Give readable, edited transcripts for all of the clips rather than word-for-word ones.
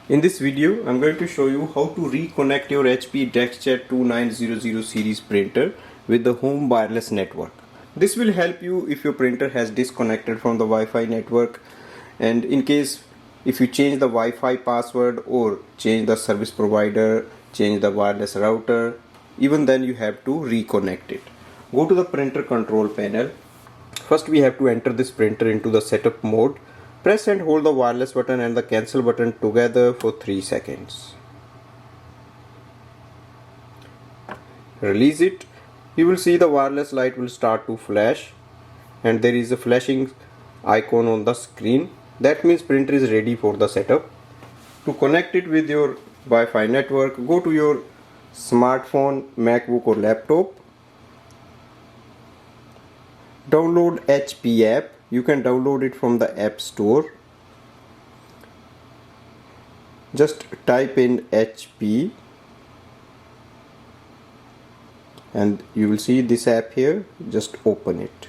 In this video, I'm going to show you how to reconnect your HP DeskJet 2900 series printer with the home wireless network. This will help you if your printer has disconnected from the Wi-Fi network, and in case if you change the Wi-Fi password or change the service provider, change the wireless router, even then you have to reconnect it. Go to the printer control panel. First we have to enter this printer into the setup mode. Press and hold the wireless button and the cancel button together for 3 seconds. Release it. You will see the wireless light will start to flash and there is a flashing icon on the screen. That means printer is ready for the setup. To connect it with your Wi-Fi network, go to your smartphone, MacBook or laptop. Download HP app. You can download it from the App Store. Just type in HP and you will see this app here. Just open it.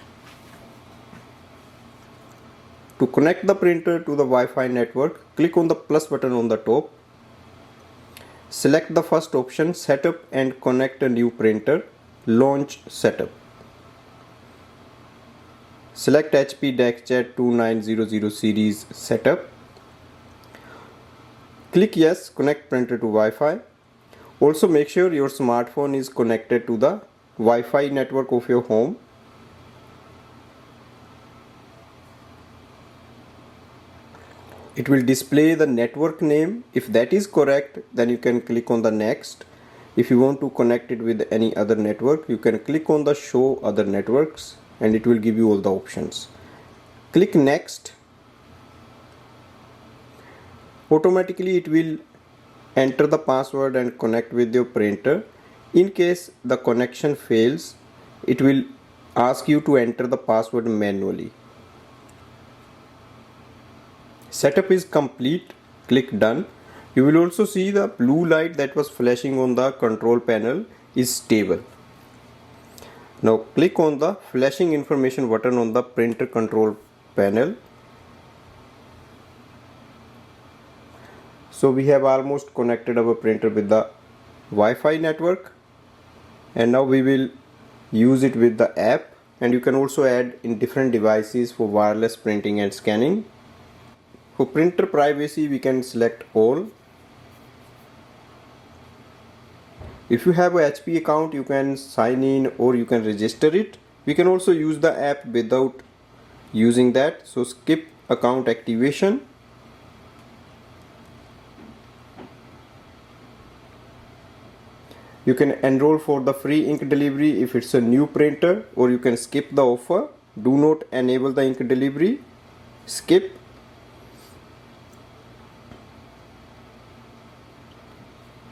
To connect the printer to the Wi-Fi network, click on the plus button on the top. Select the first option, Setup and connect a new printer. Launch setup. Select HP DeskJet 2900 series setup. Click yes, connect printer to Wi-Fi. Also make sure your smartphone is connected to the Wi-Fi network of your home. It will display the network name. If that is correct, then you can click on the next. If you want to connect it with any other network, you can click on the show other networks and it will give you all the options. Click next. Automatically it will enter the password and connect with your printer. In case the connection fails, it will ask you to enter the password manually. Setup is complete. Click done. You will also see the blue light that was flashing on the control panel is stable. Now click on the flashing information button on the printer control panel. So we have almost connected our printer with the Wi-Fi network, and now we will use it with the app, and you can also add in different devices for wireless printing and scanning. For printer privacy, we can select all. If you have a HP account, you can sign in or you can register it. We can also use the app without using that. So skip account activation. You can enroll for the free ink delivery if it's a new printer, or you can skip the offer. Do not enable the ink delivery. Skip.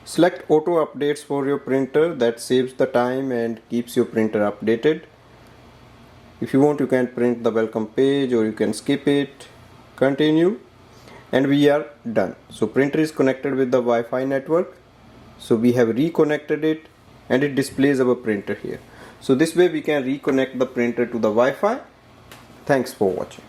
Select auto updates for your printer. That saves the time and keeps your printer updated. If you want, you can print the welcome page or you can skip it. Continue, and we are done. So printer is connected with the Wi-Fi network. So we have reconnected it and it displays our printer here. So this way we can reconnect the printer to the Wi-Fi. Thanks for watching.